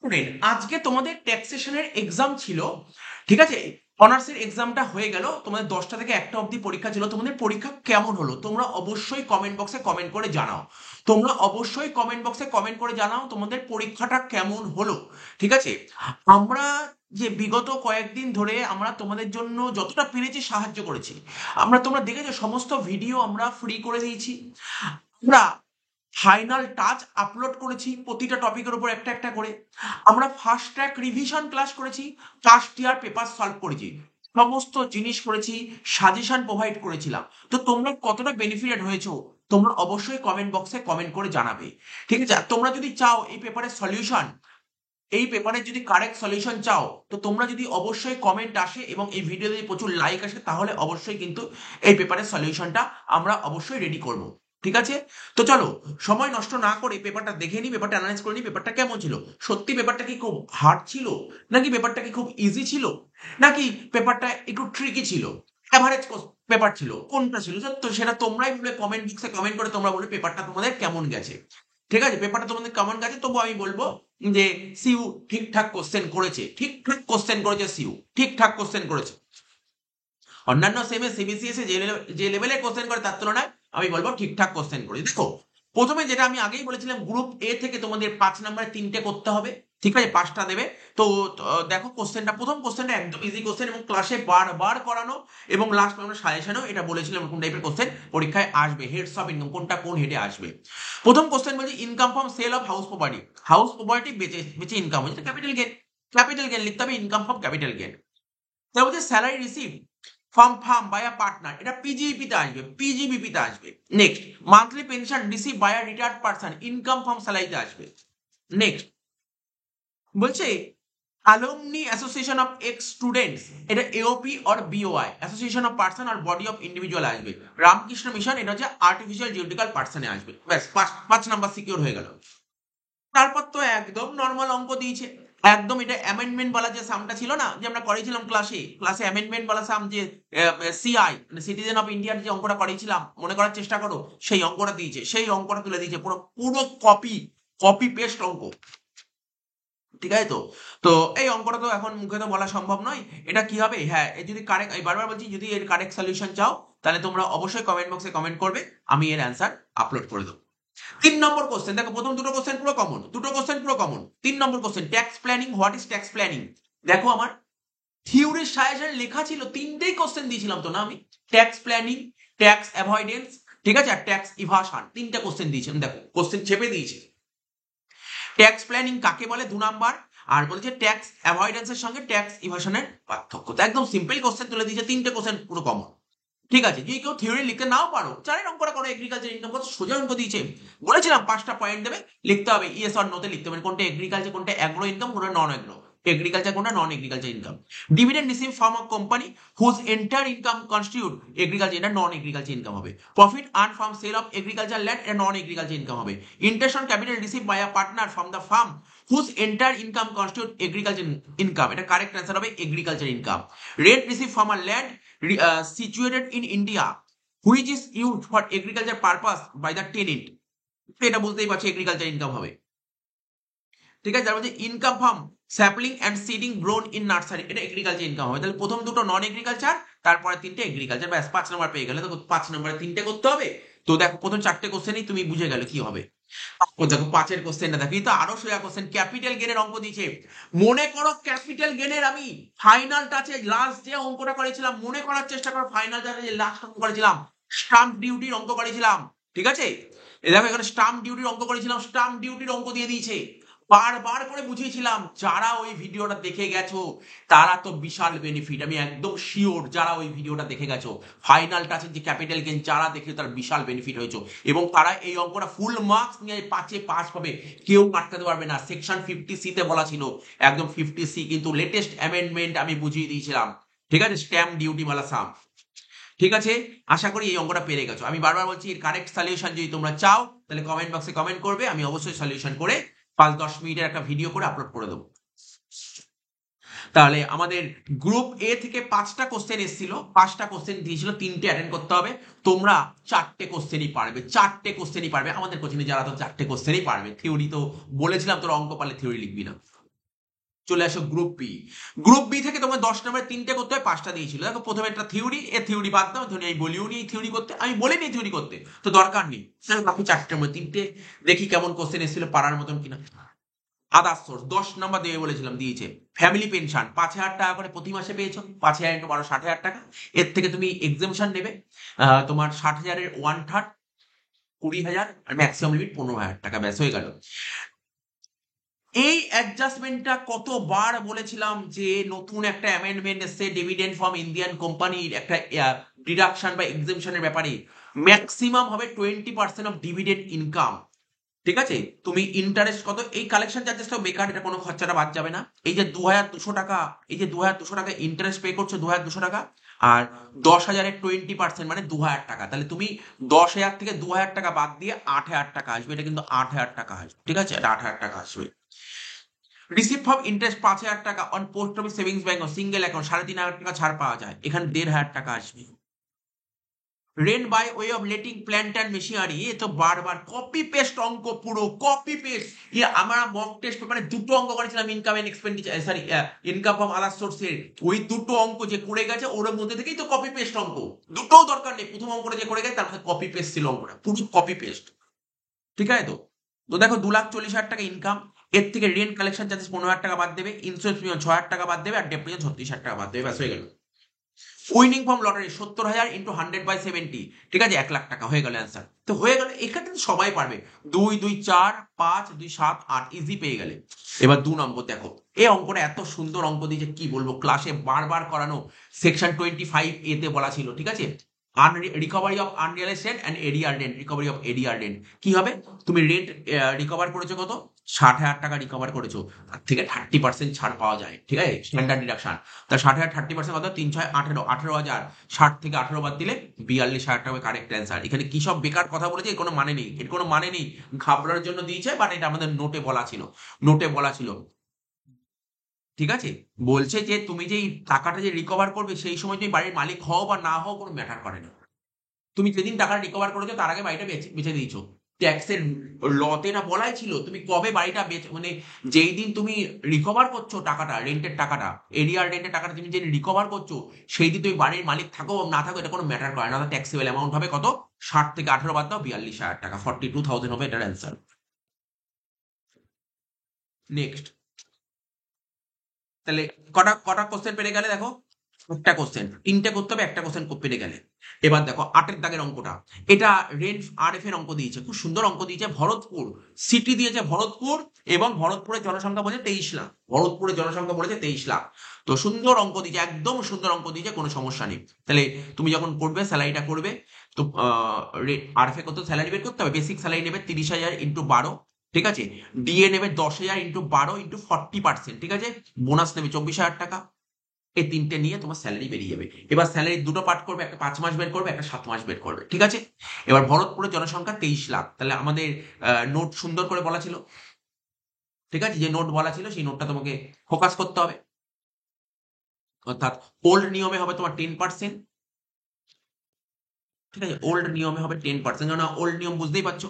Student, আজকে তোমাদের ট্যাক্সেশনের exam ছিল, ঠিক আছে? অনার্সের এক্সামটা হয়ে গেল, তোমাদের 10টা থেকে 1টা অবধি পরীক্ষা ছিল। তোমাদের পরীক্ষা কেমন হলো তোমরা অবশ্যই কমেন্ট বক্সে কমেন্ট করে জানাও। তোমরা অবশ্যই কমেন্ট বক্সে কমেন্ট করে জানাও তোমাদের পরীক্ষাটা কেমন হলো, ঠিক আছে? আমরা যে বিগত কয়েকদিন ধরে আমরা তোমাদের জন্য যতটা পেরেছি সাহায্য করেছি। তোমরা দেখেছো সমস্ত ভিডিও আমরা ফ্রি করে দিয়েছি। আমরা ফাইনাল টাচ আপলোড করেছি প্রতিটা টপিকের উপর একটা একটা করে। আমরা ফার্স্ট ট্র্যাক রিভিশন ক্লাস করেছি, ফার্স্ট ইয়ার পেপার সলভ করেছি, সমস্ত জিনিস করেছি, সাজেশন প্রোভাইড করেছিলাম। তো তোমরা কতটা বেনিফিটেড হয়েছো তোমরা অবশ্যই কমেন্ট বক্সে কমেন্ট করে জানাবে, ঠিক আছে? আর তোমরা যদি চাও এই পেপারের সলিউশন, এই পেপারের যদি কারেক্ট সলিউশন চাও, তো তোমরা যদি অবশ্যই কমেন্ট আসে এবং এই ভিডিওতে যদি প্রচুর লাইক আসে, তাহলে অবশ্যই কিন্তু এই পেপারের সলিউশনটা আমরা অবশ্যই রেডি করব, ঠিক আছে? তো চলো, সময় নষ্ট না করে পেপারটা দেখে নিই, পেপারটা অ্যানালাইজ করে নিই, পেপারটা কেমন ছিল। সত্যি পেপারটা কি খুব হার্ড ছিল, নাকি পেপারটা কি খুব ইজি ছিল, নাকি পেপারটা একটু ট্রিকি ছিল, অ্যাভারেজ পেপার ছিল, কোনটা ছিল? তো সেটা তোমরাই বলে কমেন্ট বক্সে কমেন্ট করে তোমরা বলে পেপারটা তোমাদের কেমন গেছে, ঠিক আছে? পেপারটা তোমাদের কেমন গেছে তবু আমি বলবো যে সিউ ঠিকঠাক কোশ্চেন করেছে, ঠিকঠাক কোশ্চেন করেছে, সিউ ঠিকঠাক কোশ্চেন করেছে। অন্যান্য সেমে সিবিসিএস যে লেভেলে কোশ্চেন করে তার তুলনায় আমি বলবো ঠিকঠাক কোশ্চেন করে। দেখো, প্রথমে যেটা আমি আগেই বলেছিলাম, গ্রুপ এ থেকে তোমাদের 5 নম্বরে 3টে করতে হবে, ঠিক আছে? 5টা দেবে। তো দেখো কোশ্চেনটা, প্রথম কোশ্চেনটা একদম ইজি কোশ্চেন এবং ক্লাসে বারবার করানো, এবং লাস্ট আমরা সাজেশনেও এটা বলেছিলাম কোন টাইপের কোশ্চেন পরীক্ষায় আসবে, হেডস অফ ইনকাম কোনটা কোন হেডে আসবে। প্রথম কোশ্চেন বলছি income from sale of house property. House property বেচে বেচে ইনকাম হচ্ছে ক্যাপিটাল গেন। ক্যাপিটাল গেন লিখতে হবে, ইনকাম ফ্রম ক্যাপিটাল গেন। তারপর হচ্ছে salary receive firm by a partner, এটা পিজিইপি তে আসবে, পিজিবিপি তে আসবে। Next, monthly pension receive by a retired person, income from স্যালারিতে আসবে। নেক্সট বলছে alumni association of ex students, এটা AOP or BOI, association of person আর বডি অফ ইন্ডিভিজুয়াল আসবে। রামকৃষ্ণ মিশন, এটা হচ্ছে আর্টিফিশিয়াল জুরিডিক্যাল পার্সনে আসবে। ব্যাস, 5 নাম্বার সিকিউর হয়ে গেল। তারপর তো একদম নর্মাল অঙ্ক দিয়েছে, একদম এটা অ্যামেন্ডমেন্ট বলা যে সামটা ছিল না, যে আমরা করেছিলাম ক্লাসে ক্লাসে অ্যামেন্ডমেন্ট বলা সাম, যে সিআই মানে সিটিজেন অফ ইন্ডিয়ার যে অঙ্কটা করেছিলাম, মনে করার চেষ্টা করো, সেই অঙ্কটা দিয়েছে, সেই অঙ্কটা তুলে দিয়েছে, পুরো পুরো কপি কপি পেস্ট অঙ্ক, ঠিক আছে? তো তো এই অঙ্কটা তো এখন মুখে তো বলা সম্ভব নয়, এটা কি হবে? হ্যাঁ, এই যদি কারেক্ট, আমি বারবার বলছি, যদি এর কারেক্ট সলিউশন চাও তাহলে তোমরা অবশ্যই কমেন্ট বক্সে কমেন্ট করবে, আমি এর অ্যান্সার আপলোড করে দেবো। 3 নম্বর কোশ্চেন দেখো, প্রথম দুটো কোশ্চেন পুরো কমন, দুটো কোশ্চেন পুরো common. 3 number question, tax planning, what is tax planning? দেখো আমার থিওরির সাজেশন লেখা ছিল, 3টেই কোশ্চেন দিয়েছিলাম তো না আমি? ট্যাক্স প্ল্যানিং, ট্যাক্স অ্যাভয়েডেন্স, ঠিক আছে, আর ট্যাক্স ইভাশন, 3টে কোশ্চেন দিয়েছিলাম। দেখো কোশ্চেন চেপে দিয়েছে। ট্যাক্স প্ল্যানিং কাকে বলে 2 নাম্বার, আর বলেছে ট্যাক্স অ্যাভয়েডেন্সের সঙ্গে ট্যাক্স ইভাশনের পার্থক্য। তো একদম সিম্পল কোশ্চেন তুলে দিয়েছে, 3টে কোশ্চেন পুরো কমন, ঠিক আছে? যদি কেউ থিওরি লিখতে নাও পারো, 4 অঙ্কটা করো, এগ্রিকালচার ইনকাম কত সোজা অঙ্ক দিয়েছে। বলেছিলাম 5টা পয়েন্ট দেবে, লিখতে হবে ইয়েস অর নোতে লিখতে হবে, কোনটা এগ্রিকালচার, কোনটা অ্যাগ্রো ইনকাম, কোনটা নন অ্যাগ্রো, এগ্রিকালচার কোনটা, non agriculture income. Dividend receive from a company whose entire income constitute agriculture, এটা নন এগ্রিকালচার ইনকাম হবে। Profit earn from sale of agriculture land, এটা নন এগ্রিকালচার ইনকাম হবে। Interest on capital receive by a partner from the firm whose entire income constitute agriculture income, এটা correct answer হবে agriculture income. Rent receive from a land situated in India which is used for agriculture purpose by the tenant, এটা বুঝতেই পারছি agriculture income হবে, ঠিক আছে? তার মধ্যে income from sapling and seeding grown in nursery, এটা এগ্রিকালচার ইনকাম হবে। তাহলে প্রথম দুটো নন এগ্রিকালচার, তারপরে 3টে এগ্রিকালচার, ব্যাস 5 নম্বর পেয়ে গেলে। দেখো 5 নম্বরে 3টে করতে হবে। তো দেখো প্রথম 4টে কোশ্চেনই তুমি বুঝে গেলে কি হবে। দেখো 5এর কোশ্চেনটা দেখো, এই তো আরো সোজা কোশ্চেন, ক্যাপিটাল গেনের অঙ্ক দিয়েছে। মনে করো ক্যাপিটাল গেনের আমি ফাইনাল টাচে লাস্ট যে অঙ্কটা করেছিলাম, মনে করার চেষ্টা করো, ফাইনাল টাচে যে লাস্ট অঙ্ক করেছিলাম, স্টাম্প ডিউটির অঙ্ক করেছিলাম, ঠিক আছে? এই দেখো এখানে স্টাম্প ডিউটির অঙ্ক করেছিলাম, স্টাম্প ডিউটির অঙ্ক দিয়ে দিয়েছে। বারবার করে বুঝিয়েছিলাম, যারা ওই ভিডিওটা দেখে গেছো তারা তো বিশাল বেনিফিট, আমি একদম শিওর, যারা ওই ভিডিওটা দেখে গেছো ফাইনাল টাচের যে ক্যাপিটাল গেন যারা দেখে তার বিশাল বেনিফিট হয়েছে, এবং তারা এই অঙ্কটা ফুল মার্কস নিয়ে 5-এ পাস পাবে, কেউ আটকাতে পারবে না। সেকশন 50C তে বলা ছিল, একদম 50C, কিন্তু লেটেস্ট অ্যামেন্ডমেন্ট আমি বুঝিয়ে দিয়েছিলাম, ঠিক আছে? স্ট্যাম্প ডিউটি वाला সাম, ঠিক আছে? আশা করি এই অঙ্কটা পেরে গেছো। আমি বারবার বলছি, এর কারেক্ট সলিউশন যদি তোমরা চাও তাহলে কমেন্ট বক্সে কমেন্ট করবে, আমি অবশ্যই সলিউশন করে 5-10 মিনিটের একটা ভিডিও করে আপলোড করে দেবো। তাহলে আমাদের গ্রুপ এ থেকে 5টা কোশ্চেন এসেছিল, 5টা কোশ্চেন দিয়েছিল, 3টে অ্যাটেন্ড করতে হবে। তোমরা 4টে কোশ্চেনই পারবে, 4টে কোশ্চেনই পারবে। আমাদের কোচিংয়ে যারা তো 4টে কোশ্চেনই পারবে। থিওরি তো বলেছিলাম তোর অঙ্ক পারলে থিওরি লিখবি না, চলে আসো গ্রুপ বি। গ্রুপ বি থেকে তোমার 10 নম্বরে 3টে করতে হয়, 5টা দিয়েছিল। দেখো প্রথমে একটা থিওরি, এ থিওরি বাদ দাও, ধরুন এই বলিও নি এই থিওরি করতে, আমি বলিনি এই থিওরি করতে, তো দরকার নেই। বাকি 4টের মধ্যে 3টে দেখি কেমন কোশ্চেন এসেছিল, পারার মতন কিনা। আদার সোর্স 10 নম্বর দেবে বলেছিলাম, দিয়েছে। ফ্যামিলি পেনশন 5,000 টাকা করে প্রতি মাসে পেয়েছো, 5,000 ইন্টু 12 60,000 টাকা। এর থেকে তুমি এক্সামশন নেবে, তোমার 60,000-এর 1/3 20,000, আর ম্যাক্সিমাম লিমিট 15,000 টাকা, ব্যাস হয়ে গেল। এই অ্যাডজাস্টমেন্টটা কতবার বলেছিলাম যে নতুন একটা অ্যামেন্ডমেন্ট এসছে ডিভিডেন্ড ফ্রম ইন্ডিয়ান কোম্পানির একটা ডিডাকশন বা এক্সেমশনের ব্যাপারে। ম্যাক্সিমাম হবে 20% অফ ডিভিডেন্ড ইনকাম। ঠিক আছে, তুমি ইন্টারেস্ট কত, এই কালেকশন চার্জেসটাও বেকার, এটা কোনো খরচাটা বাদ যাবে না। এই যে 2,200 টাকা, এই যে 2,200 টাকা ইন্টারেস্ট পে করছো, 2,200 টাকা, আর 10,000-এর 20% মানে 2,000 টাকা। তাহলে তুমি 10,000 থেকে 2,000 টাকা বাদ দিয়ে 8,000 টাকা আসবে, এটা কিন্তু 8,000 টাকা আসবে। ঠিক আছে, এটা 8,000 টাকা আসবে। রিসিভ ফ্রম ইন্টারেস্ট 5,000 টাকা on post office savings bank single account, 3,500 টাকা ছাড় পাওয়া যায়, এখানে 1,500 টাকা আসবে। Rent by way of letting plant and machinery, এ তো বারবার কপি পেস্ট অঙ্ক, পুরো কপি পেস্ট। আমরা মক টেস্ট মানে 2টো অঙ্ক করেছিলাম, income and expenditure, sorry, income from other সোর্সের, ওই 2টো অঙ্ক যে করে গেছে ওর মধ্যে থেকেই তো কপি পেস্ট অঙ্ক। দুটোও দরকার নেই, প্রথম অঙ্কটা যে করে গেছে তার কপি পেস্ট ছিল অঙ্কটা, পুরো কপি পেস্ট। ঠিক আছে, তো তো দেখো 2,40,000 টাকা ইনকাম, এর থেকে রেন্ট কালেকশন চার্জেস 15,000 টাকা বাদ দেবে, ইন্স্যুরেন্স প্রিমিয়াম 6,000 টাকা বাদ দেবে, আর ডেপ্রিশন 36,000 টাকা বাদ দেবে, ব্যাস হয়ে গেল। উইনিং ফ্রম লটারি 70,000 ইন্টু 100/70, ঠিক আছে, 1,00,000 টাকা হয়ে গেল অ্যান্সার। তো হয়ে গেল, এখানে তো সবাই পারবে। 2 2 4 5 2 7 8 ইজি পেয়ে গেলে। এবার 2 নম্বর দেখো, এই অঙ্কটা এত সুন্দর অঙ্ক দিয়েছে কি বলবো, ক্লাসে বারবার করানো। সেকশন 25 এতে বলা ছিল, ঠিক আছে, recovery of unrealised rent and ADR rent, recovery of ADR rent কি হবে, তুমি রেন্ট রিকভার করেছো কত, 60,000 টাকা রিকভার করেছো, তার থেকে 30% ছাড় পাওয়া যায়, ঠিক আছে, স্ট্যান্ডার্ড ডিডাকশন। তা 60,000 30% কত, 3 6 18, 18,000, 60 থেকে 18 বাদ দিলে 42,000 টাকা কারেক্ট অ্যান্সার। এখানে কি সব বেকার কথা বলেছে, এর কোনো মানে নেই, এর কোনো মানে নেই, ঘাবড়ার জন্য দিয়েছে, বাট এটা আমাদের নোটে বলা ছিল, নোটে বলা ছিল। ঠিক আছে, বলছে যে তুমি যে এই টাকাটা যে রিকভার করবে সেই সময় তুমি বাড়ির মালিক হও বা না হও কোনো ম্যাটার করে না। তুমি যেদিন টাকা রিকভার করেছো তার আগে বাড়িটা বেচে বেচে দিয়েছো। ট্যাক্সের লতে না বলাই ছিল তুমি কবে বাড়িটা বেচে, মানে যেই দিন তুমি রিকভার করছো টাকাটা, রেন্টের টাকাটা, এরিয়ার রেন্টের টাকাটা তুমি যে রিকভার করছো, সেই দিন তুমি বাড়ির মালিক থাকো বা না থাকো এটা কোনো ম্যাটার করে না। ট্যাক্সেবল অ্যামাউন্ট হবে কত, 60 থেকে 18 বাদ দাও, 42,000 টাকা, 42,000 হবে এটার অ্যান্সার। নেক্সট, তাহলে কটা কটা কোশ্চেন পেরে গেলে দেখো, একটা কোশ্চেন, 3টে করতে হবে, একটা কোশ্চেন পেরে গেলে। এবার দেখো 8এর দাগের অঙ্কটা, এটা রেন্ট আরএফ এর অঙ্ক দিয়েছে, খুব সুন্দর অঙ্ক দিয়েছে। ভরতপুর সিটি দিয়েছে, ভরতপুর, এবং ভরতপুরের জনসংখ্যা বলেছে 23 লাখ, ভরতপুরের জনসংখ্যা বলেছে 23 লাখ। তো সুন্দর অঙ্ক দিয়েছে, একদম সুন্দর অঙ্ক দিয়েছে, কোনো সমস্যা নেই। তাহলে তুমি যখন করবে স্যালারিটা করবে, তো আরএফ এ কত স্যালারি বের করতে হবে, বেসিক স্যালারি নেবে 30,000 ইন্টু 12, ঠিক আছে, ডিএ নেবে 10,000 ইন্টু 12 ইন্টু 40%, ঠিক আছে, বোনাস নেবে 24,000 টাকা। এই 3টে নিয়ে তোমার স্যালারি বেরিয়ে যাবে। এবার স্যালারি দুটো পার্ট করবে, একটা 5 মাস বের করবে, একটা 7 মাস বের করবে, ঠিক আছে। এবার ভরতপুরের জনসংখ্যা 23 লাখ, তাহলে আমাদের নোট সুন্দর করে বলা ছিল, ঠিক আছে, যে নোট বলা ছিল সেই নোটটা তোমাকে ফোকাস করতে হবে। অর্থাৎ ওল্ড নিয়মে হবে তোমার 10%, ঠিক আছে, ওল্ড নিয়মে হবে 10%, কারণ ওল্ড নিয়ম বুঝতেই পারছো,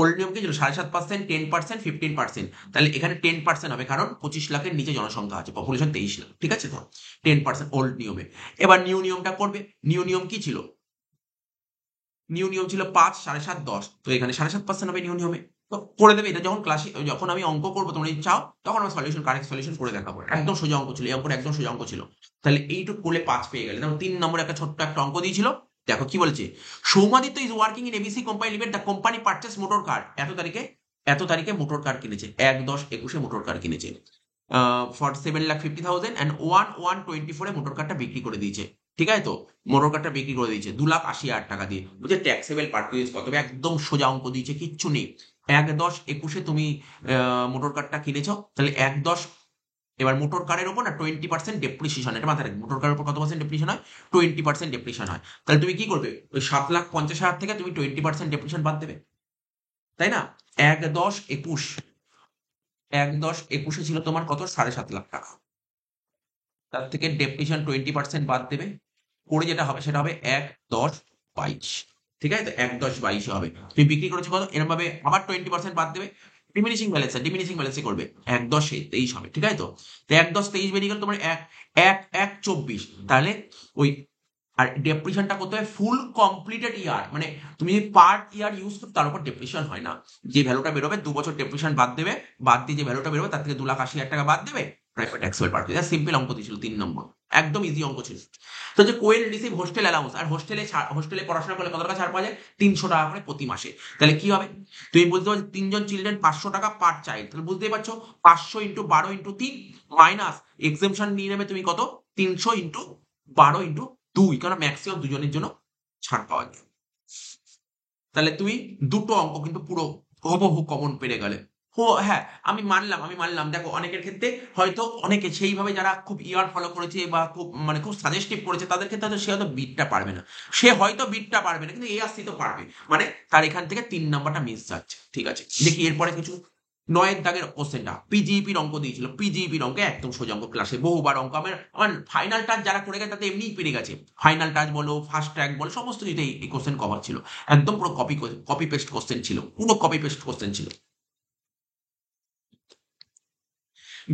ওল্ড নিয়ম কি ছিল, 7.5%, 10%, 15%, তাহলে এখানে 10% হবে, কারণ 25 লাখের নিচে জনসংখ্যা আছে, পপুলেশন 23 লাখ, ঠিক আছে, তো 10% ওল্ড নিয়মে। এবার নিউ নিয়মটা করবে, নিউ নিয়ম কি ছিল, নিউ নিয়ম ছিল 5 7.5 10, তো এখানে 7.5% হবে নিউ নিয়মে। তো করে দেবে, এটা যখন ক্লাসে যখন আমি অঙ্ক করবো তোমরা যদি চাও তখন আমি সলিউশন, কারেক্ট সলিউশন করে দেখাবো, একদম সোজা অঙ্ক ছিল, এই অঙ্কটা একদম সোজা অঙ্ক ছিল। তাহলে এইটুকু করলে 5 পেয়ে গেলে। যেমন 3 নম্বরে একটা ছোট্ট একটা অঙ্ক দিয়েছিল, দেখো কি বলছে, Soumaditya is working in ABC company limited, the company purchase motor car, এত তারিখে মোটর কার কিনেছে, 1/10/21 মোটর কার কিনেছে, ফর 7,50,000 অ্যান্ড 1/1/24 মোটর কারটা বিক্রি করে দিয়েছে, ঠিক আছে, তো মোটর কারটা বিক্রি করে দিয়েছে 2,80,000 টাকা দিয়ে। বুঝছে ট্যাক্সেবল পারচেজ কত হবে, একদম সোজা অঙ্ক দিয়েছে, কিচ্ছু নেই। 1/10/21 তুমি মোটর কারটা কিনেছো, তাহলে 1/10, এবার মোটর কারের উপর না 20% ডেপ্রিসিয়েশন, এটা মাথায় রাখবে, মোটর কারের উপর কত পার্সেন্ট ডেপ্রিসিয়েশন হয়, 20% ডেপ্রিসিয়েশন হয়। তাহলে তুমি কি করবে, ওই 7,50,000 থেকে তুমি 20% ডেপ্রিসিয়েশন বাদ দেবে, তাই না। 1/10/21, 1/10/21 ছিল তোমার কত, 7.5 লাখ টাকা, তার থেকে ডেপ্রিসিয়েশন 20% বাদ দেবে, করে যেটা হবে সেটা হবে 1/10/22, ঠিক আছে, তো 1/10/22 হবে। তুমি বিক্রি করেছো কত, এরকম ভাবে আবার 20% বাদ দেবে, ডিমিনিশিং ব্যালেন্সে করবে, 1-10-23 হবে, ঠিক আছে তো? তো 1-10-23 বেরিয়ে গেল তোমার 1-1-24, তাহলে ওই আর ডেপ্রিসিয়েশনটা করতে হবে ফুল কমপ্লিটেড ইয়ার, মানে তুমি যদি পার ইয়ার ইউজ করো তার উপর ডেপ্রিসিয়েশন হয় না। যে ভ্যালুটা বেরোবে 2 বছর ডেপ্রিসিয়েশন বাদ দেবে, বাদ দিয়ে যে ভ্যালুটা বেরোবে তার থেকে 2,80,000 টাকা বাদ দেবে, প্রাইভেট ট্যাক্সেবল পার পেয়ে। সিম্পল অঙ্ক দিয়েছিল 3 নম্বর, একদম ইজি অঙ্ক ছিল। তো যে কোয়েল রিসিভ হোস্টেল অ্যালাউন্স, আর হোস্টেলে পড়াশোনা করলে কত টাকা ছাড় পাওয়া যায়? 300 টাকা করে প্রতি মাসে। তাহলে কি হবে? তুমি বুঝতে পারছো 3জন চিলড্রেন 500 টাকা পার চাইল্ড, তাহলে বুঝতেই পারছো 500 × 12 × 3 মাইনাস এক্সেমশন নিয়ে নেবে তুমি কত? 300 × 12 × 2, কারণ ম্যাক্সিমাম দুজনের জন্য ছাড় পাওয়া যায়। তাহলে তুমি দুটো অঙ্ক কিন্তু পুরো হুবহু কমন পেরে গেলে। হ্যাঁ, আমি মানলাম দেখো অনেকের ক্ষেত্রে হয়তো অনেকে সেইভাবে যারা খুব ইয়ার ফলো করেছে বা খুব মানে খুব সাজেস্টিভ করেছে তাদের ক্ষেত্রে হয়তো সে হয়তো বিটটা পারবে না, কিন্তু এআরসি তো পারবে, মানে তার এখান থেকে 3 নাম্বারটা মিস যাচ্ছে। ঠিক আছে, দেখি এরপরে কিছু 9-এর দাগের কোশ্চেনটা পিজিইপির অঙ্ক দিয়েছিল। পিজিইপির অঙ্কে একদম সোজা অঙ্ক, ক্লাসে বহুবার অঙ্ক আমার ফাইনাল টাচ যারা করে গেছে তাতে এমনিই পেরে গেছে। ফাইনাল টাচ বলো, ফার্স্ট ট্র্যাক বলো, সমস্ত কিছুতে এই কোশ্চেন কভার ছিল। একদম পুরো কপি পেস্ট কোশ্চেন ছিল, পুরো কপি পেস্ট কোশ্চেন ছিল।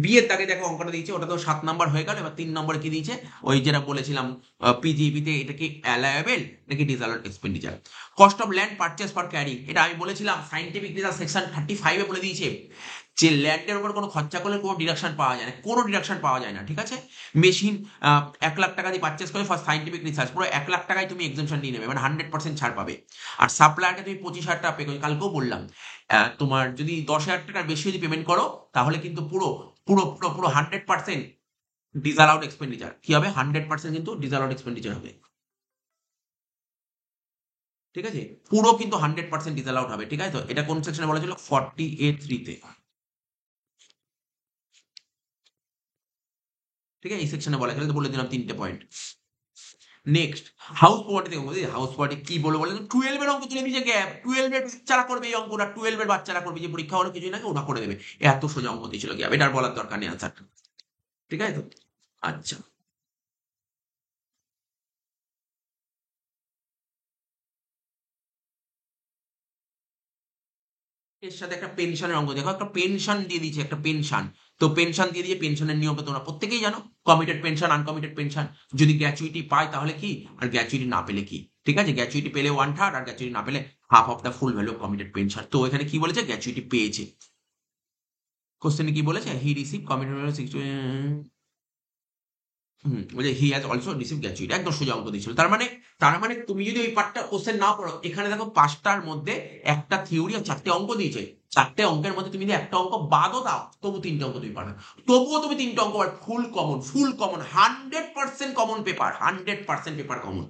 বিয়ের দাগে দেখো অঙ্কটা দিয়েছে, ওটা তো 7 নাম্বার হয়ে গেল। এবার 3 নম্বরে কি দিয়েছে? ওই যেটা বলেছিলাম পিজিইপিতে, এটা কি অ্যালায়েবল নাকি disallowed expenditure. Cost of land purchase for carrying, এটা আমি বলেছিলাম সাইন্টিফিক রিসার্চ সেকশন 35-এ বলে দিয়েছে যে ল্যান্ডের উপর কোনো খরচা করলে কোনো ডিডাকশন পাওয়া যায় না, কোনো ডিডাকশন পাওয়া যায় না। ঠিক আছে, মেশিন 1 লাখ টাকা দিয়ে পারচেস করে ফর সাইন্টিফিক রিসার্চ, পুরো 1 লাখ টাকায় তুমি এক্সামশন নিয়ে নেবে, মানে 100% ছাড় পাবে। আর সাপ্লায়ারকে তুমি 25,000 টাকা পে করবে, কালকেও বললাম তোমার যদি 10,000 টাকার বেশি যদি পেমেন্ট করো তাহলে কিন্তু পুরো পুরো পুরো পুরো 100% ডিসঅ্যালাউড এক্সপেন্ডিচার কি হবে? 100% কিন্তু ডিসঅ্যালাউড এক্সপেন্ডিচার হবে। ঠিক আছে, পুরো কিন্তু 100% ডিসঅ্যালাউড হবে। ঠিক আছে, তো এটা কোন সেকশনে বলা ছিল? 40A3-তে। ঠিক আছে, এই সেকশনে বলা ছিল, তো বলে দিলাম 3টে পয়েন্ট। নেক্সট, হাউস প্রপার্টি থেকে বলছি। হাউস প্রপার্টি কি বলবো বলে 12-এর অঙ্ক তুলে দিয়েছে গ্যাপ, 12-এর বাচ্চারা করবে এই অঙ্কটা, 12-এর বাচ্চারা করবে, যে পরীক্ষা হলো কিছুই না ওটা করে দেবে। এত সোজা অঙ্ক দিয়েছিল গ্যাপ, এটার বলার দরকার নেই আনসারটা। ঠিক আছে তো? আচ্ছা, এর সাথে একটা পেনশনের অঙ্ক দেখো, একটা পেনশন দিয়ে দিয়েছে, একটা পেনশন। তো পেনশন দিয়ে দিয়ে পেনশনের নিয়ম তো তোমরা প্রত্যেকেই জানো, কমিটেড পেনশন, আনকমিটেড পেনশন। যদি গ্র্যাচুইটি পায় তাহলে কি, আর গ্র্যাচুইটি না পেলে কি। ঠিক আছে, গ্র্যাচুইটি পেলে 1/3, আর গ্র্যাচুইটি না পেলে half of the full value of committed pension. তো এখানে কি বলেছে? গ্র্যাচুইটি পেয়েছে। কোশ্চেনে কি বলেছে? হি রিসিভ কমিটেড বলছে he has also receive gratuity, একদম সোজা অঙ্ক দিয়েছিল। তার মানে তুমি যদি ওই পার্টটা কোশ্চেন না পড়ো, এখানে দেখো 5টার মধ্যে একটা থিওরি আর 4টে অঙ্ক দিয়েছে। 4টে অঙ্কের মধ্যে তুমি যদি একটা অঙ্ক বাদও দাও তবু 3টে অঙ্ক তুমি পারবে। তবুও তুমি 3টে অঙ্ক full common 100% common paper, 100% paper common.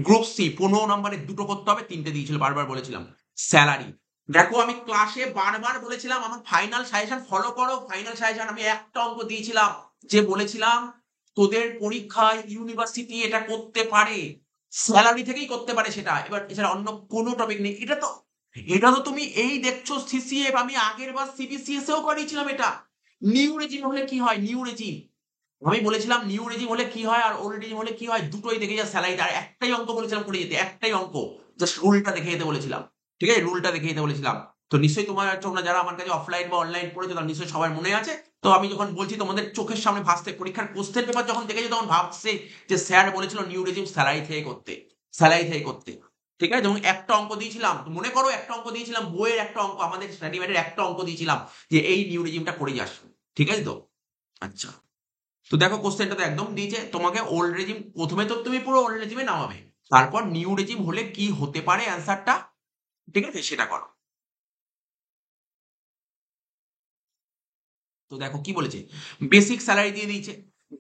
Group C 15 নম্বরে 2টো করতে হবে, 3টে দিয়েছিল, বারবার বলেছিলাম। স্যালারি, দেখো আমি ক্লাসে বারবার বলেছিলাম আমার ফাইনাল সাজেশন ফলো করো, ফাইনাল সাজেশন আমি একটা অঙ্ক দিয়েছিলাম, যে বলেছিলাম তোদের পরীক্ষায় ইউনিভার্সিটি এটা করতে পারে, স্যালারি থেকেই করতে পারে সেটা, এবার এছাড়া অন্য কোনো টপিক নেই। এটা তো তুমি এই দেখছো সিসিএফ, আমি আগের বার সিবিসিএস এও করিয়েছিলাম এটা। নিউ রেজিম হলে কি হয়? নিউ রেজিম আমি বলেছিলাম নিউ রেজিম হলে কি হয় আর ওল্ড রেজিম হলে কি হয়, দুটোই দেখে যা স্যালারি। আর একটাই অঙ্ক বলেছিলাম করে যেতে, একটাই অঙ্ক, জাস্ট রুলটা দেখে যেতে বলেছিলাম। ঠিক আছে, রুলটা দেখে যেতে বলেছিলাম। তো নিশ্চয়ই তোমরা যারা আমার কাছে অফলাইন বা অনলাইন পড়েছো তারা নিশ্চয়ই সবার মনে আছে। তো আমি যখন বলছি তোমাদের চোখের সামনে ভাসতে, পরীক্ষার কোশ্চেন পেপার যখন দেখেছি তখন ভাবছে যে স্যার বলেছিল নিউ রেজিম স্যালারি থেকে করতে। ঠিক আছে, যেমন একটা অঙ্ক দিয়েছিলাম, মনে করো একটা অঙ্ক দিয়েছিলাম, বইয়ের একটা অঙ্ক, আমাদের স্টাডি ম্যাটের একটা অঙ্ক দিয়েছিলাম যে এই নিউ রেজিমটা করে যাস। ঠিক আছে তো? আচ্ছা, তো দেখো কোশ্চেনটা তো একদম দিয়েছে তোমাকে ওল্ড রেজিম, প্রথমে তো তুমি পুরো ওল্ড রেজিমে নামাবে, তারপর নিউ রেজিম হলে কি হতে পারে অ্যান্সারটা। ঠিক আছে, সেটা করো। তো দেখো কি বলেছে, বেসিক স্যালারি দিয়ে দিয়েছে,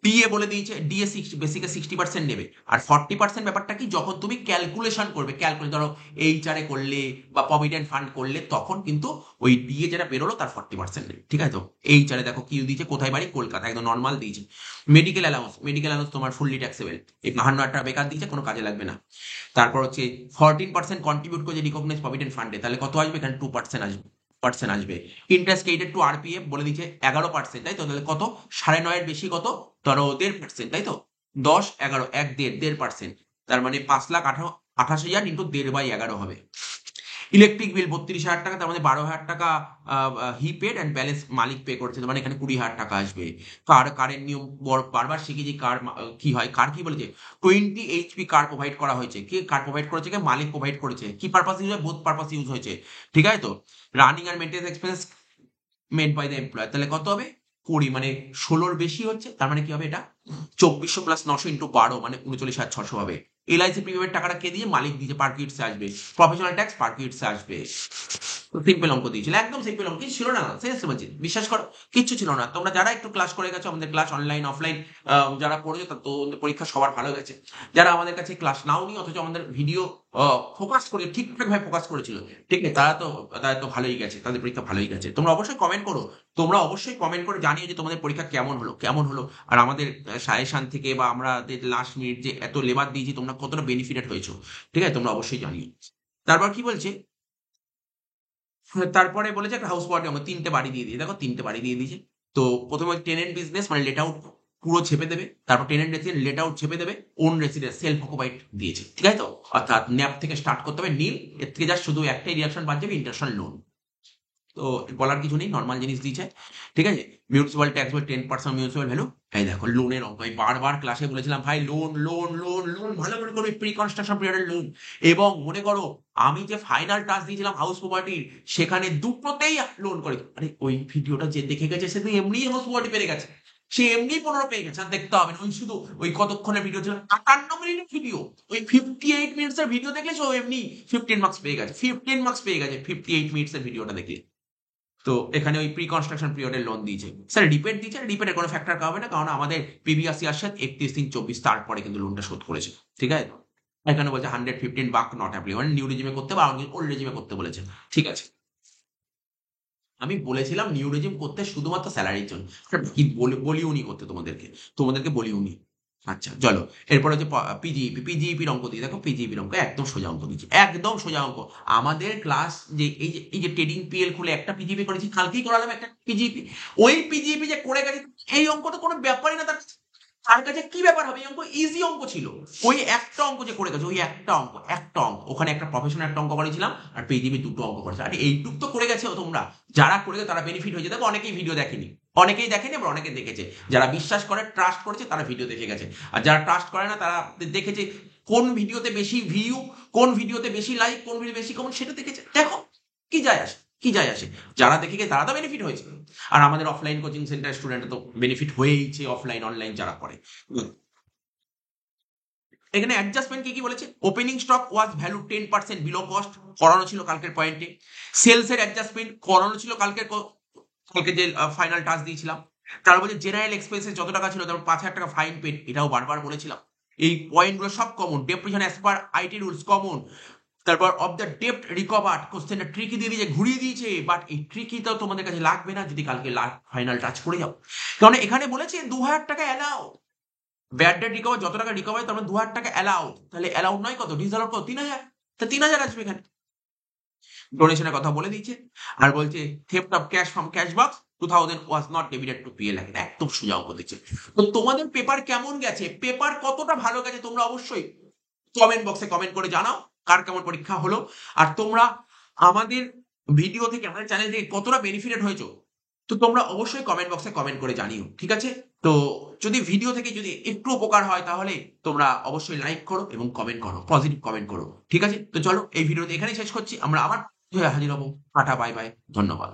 ডিএ বলে দিয়েছে, ডিএ বেসিকে 60% নেবে। আর 40% ব্যাপারটা কি, যখন তুমি ক্যালকুলেশন করবে, ধরো এইচআরে করলে বা প্রভিডেন্ট ফান্ড করলে তখন কিন্তু ওই ডিএ যেটা বেরোলো তার 40% নেবে। ঠিক আছে তো? এইচআরে দেখো কি দিয়েছে, কোথায় বাড়ি, কলকাতা, একদম নর্মাল দিয়েছে। মেডিকেল অ্যালাউন্স তোমার ফুললি ট্যাক্সেবল, এই 52,000 টাকা বেকার দিয়েছে, কোনো কাজে লাগবে না। তারপর হচ্ছে 14% কন্ট্রিবিউট করে রিকগনাইজ প্রভিডেন্ট ফান্ডে, তাহলে কত আসবে? এখানে 2% আসবে। ইন্টারেস্ট রেটেড টু আরপিএফ বলে দিচ্ছে 11%, তাই তো? তাহলে কত? 9.5-এর বেশি কত? ধরো 1.5%, তাই তো? 10, 11, 1, 1.5, 1.5%, তার মানে 5,88,000 ইন্টু 1.5/11 হবে। ইলেকট্রিক বিল 32,000 টাকা, তার মধ্যে 12,000 টাকা হি পেড অ্যান্ড ব্যালেন্স মালিক পে করছে, মানে এখানে 20,000 টাকা আসবে। কারের নিয়ম বারবার শিখেছি, কি হয়, কার কি বলেছে, 20 HP কার প্রোভাইড করা হয়েছে, কে কার প্রোভাইড করেছে, কে মালিক প্রোভাইড করেছে, কি পারপাস ইউজ হয়, বোথ পারপাস ইউজ হয়েছে, ঠিক আছে তো। রানিং আর maintenance expense made by the employer, তাহলে কত হবে, 20, মানে 16 বেশি হচ্ছে, তার মানে কি হবে এটা 2400 প্লাস 900 ইন্টু 12, মানে 39,600 হবে। এলআইসি প্রিমিয়ামের টাকাটা কে দিয়ে, মালিক দিয়েছে, পার কিটসে আসবে। প্রফেশনাল ট্যাক্স পার কিটসে আসবে। সিম্পল অঙ্ক দিয়েছিল, একদম সিম্পল অঙ্ক, কিছু ছিল না, সিরিয়াসলি বলছি, বিশ্বাস করো কিচ্ছু ছিল না। তোমরা যারা একটু ক্লাস করে গেছো, আমাদের ক্লাস অনলাইন অফলাইন যারা পড়েছো, তো পরীক্ষা সবার ভালো গেছে। যারা আমাদের কাছে ক্লাস নাও নি, অথচ আমাদের ভিডিও ফোকাস করে ঠিকঠাক ভাবে ফোকাস করেছিল, ঠিক আছে, তারা তো ভালোই গেছে, তাদের পরীক্ষা ভালোই গেছে। তোমরা অবশ্যই কমেন্ট করো, তোমরা অবশ্যই কমেন্ট করে জানিও যে তোমাদের পরীক্ষা কেমন হলো। আর আমাদের সাজেশন থেকে বা আমাদের লাস্ট মিনিট যে এত লেবার দিয়েছি, তোমরা কতটা বেনিফিটেড হয়েছো, ঠিক আছে, তোমরা অবশ্যই জানিও। তারপর কি বলছে, তারপরে বলেছে একটা হাউস পার্টি, আমরা 3টে বাড়ি দিয়ে দিই, দেখো 3টে বাড়ি দিয়ে দিয়েছে। তো প্রথমে টেনেন্ট বিজনেস মানে লেট আউট পুরো ছেপে দেবে, তারপর টেনেন্ট রেসিডেন্ট লেট আউট ছেপে দেবে, ওন রেসিডেন্স সেলফ অকুপাইড দিয়েছে, ঠিক আছে তো। অর্থাৎ ন্যাপ থেকে স্টার্ট করতে হবে নীল, এর থেকে যা শুধু একটাই রিয়াকশন বাদ যাবে, ইন্টারন্যাশনাল লোন। তো বলার কিছু নেই, নর্মাল জিনিস দিয়েছে, ঠিক আছে। মিউনিসিপাল ট্যাক্স বলে 10% মিউনিসিপাল ভ্যালু। এই দেখো লোনের অঙ্ক, আমি বারবার ক্লাসে বলেছিলাম ভাই, লোন লোন লোন লোন ভালো করে করবে, প্রি কনস্ট্রাকশন পিরিয়ডের লোন। এবং মনে করো আমি যে ফাইনাল টাচ দিয়েছিলাম হাউস প্রপার্টির, সেখানে দুটোতেই লোন করে, আরে ওই ভিডিওটা যে দেখে গেছে সে তো এমনি হাউস প্রপার্টি পেয়ে গেছে, সে এমনি 15 পেয়ে গেছে, আর দেখতে হবে না, ওই শুধু ওই কতক্ষণের ভিডিও ছিল, 58 মিনিটের ভিডিও, ওই 58 মিনিটস এর ভিডিও দেখলে সে এমনি 15 মার্কস পেয়ে গেছে, 15 মার্কস পেয়ে গেছে 58 মিনিটস এর ভিডিওটা দেখে। তো এখানে ওই প্রি কনস্ট্রাকশন পিরিয়ডের লোন দিয়েছে, স্যার ডিপেন্ড দিচ্ছে, ডিপেন্ডের কোনো ফ্যাক্টর হবে না, কারণ আমাদের প্রিভিয়াস ইয়ার সাথে 31/3/24 তারপরে কিন্তু লোনটা শোধ করেছে, ঠিক আছে। এখানে বলছে 115 বাক নট অ্যাপ্লিকেবল, মানে নিউ রেজিমে করতে বা ওল্ড রেজিমে করতে বলেছে, ঠিক আছে। আমি বলেছিলাম নিউ রেজিম করতে শুধুমাত্র স্যালারির জন্য, কি বলিউনি করতে তোমাদেরকে বলিউনি। আচ্ছা চলো, এরপর হচ্ছে পিজিইপির অঙ্ক দিয়ে দেখো, পিজিইপির অঙ্ক একদম সোজা অঙ্ক দিচ্ছে, একদম সোজা অঙ্ক। আমাদের ক্লাস যে এই যে ট্রেডিং পিএল খুলে একটা পিজিপি করেছি, কালকেই করালাম একটা পিজিপি, ওই পিজিপি যে করে গেছে, এই অঙ্ক তো কোনো ব্যাপারই না তার কাছে। তার কাছে কি ব্যাপার হবে, এই অঙ্ক ইজি অঙ্ক ছিল। ওই একটা অঙ্ক যে করে গেছে, ওই একটা অঙ্ক ওখানে একটা প্রফেশনাল একটা অঙ্ক করেছিলাম, আর পিজিপি দুটো অঙ্ক করেছে, আর এইটুক তো করে গেছে তোমরা। যারা করে গেছে তারা বেনিফিট হয়েছে, দেখো অনেকেই ভিডিও দেখেনি, আবার অনেকে দেখেছে। যারা বিশ্বাস করে ট্রাস্ট করেছে তারা ভিডিও দেখে গেছে, আর যারা ট্রাস্ট করে না তারা দেখেছে কোন ভিডিওতে বেশি ভিউ, কোন ভিডিওতে বেশি লাইক, কোন ভিডিও বেশি কমেন্ট, সেটা দেখেছে। দেখো কি যায় আসে, যারা দেখে গেছে তারা তো বেনিফিট হয়েছে। আর আমাদের অফলাইন কোচিং সেন্টার স্টুডেন্ট তো বেনিফিট হয়েইছে, অফলাইন অনলাইন যারা করে। এখানে অ্যাডজাস্টমেন্ট কি বলেছে, ওপেনিং স্টক ওয়াজ ভ্যালু 10% বিলো কস্ট, করানো ছিল কালকের পয়েন্টে। সেলস এর অ্যাডজাস্টমেন্ট করানো ছিল কালকে যে ফাইনাল টাস্ক দিয়েছিলাম। তারপর বলছে জেনারেল এক্সপেন্সেস যত টাকা ছিল, তারপর 5,000 টাকা ফাইন পেড, এটাও বারবার বলেছিলাম। এই পয়েন্টগুলো সব common, depreciation as per IT rules common. তারপর অফ দ্য ডেপ্ট রিকভার্ড, কোশ্চেনটা ট্রিকি দিয়ে দিয়েছে, ঘুরিয়ে দিয়েছে, বাট এই ট্রিকিটাও তোমাদের কাছে লাগবে না যদি কালকে ফাইনাল টাচ করে যাও, কারণ এখানে বলেছে 2,000 টাকা অ্যালাউ, ব্যাড ডেট রিকভার যত টাকা রিকভার, তার মানে 2,000 টাকা অ্যালাউড, তাহলে অ্যালাউড নয় কত, ডিসঅ্যালাউড কত, 3,000, তা 3,000 আসবে এখানে। ডোনেশনের কথা বলে দিয়েছে, আর বলছে theft of cash from cash box 2,000 was not debited two PL, একদম সোজা অঙ্ক দিচ্ছে। তো তোমাদের পেপার কেমন গেছে, পেপার কতটা ভালো গেছে, তোমরা অবশ্যই কমেন্ট বক্সে কমেন্ট করে জানাও কার কেমন পরীক্ষা হলো। আর তোমরা আমাদের ভিডিও থেকে, আমাদের চ্যানেল থেকে কতটা বেনিফিটেড হয়েছো, তো তোমরা অবশ্যই কমেন্ট বক্সে কমেন্ট করে জানিও, ঠিক আছে। তো যদি ভিডিও থেকে যদি একটু উপকার হয়, তাহলে তোমরা অবশ্যই লাইক করো এবং কমেন্ট করো, পজিটিভ কমেন্ট করো, ঠিক আছে। তো চলো এই ভিডিওতে এখানেই শেষ করছি, আমরা আবার হাজির হবো, টাটা বাই বাই, ধন্যবাদ।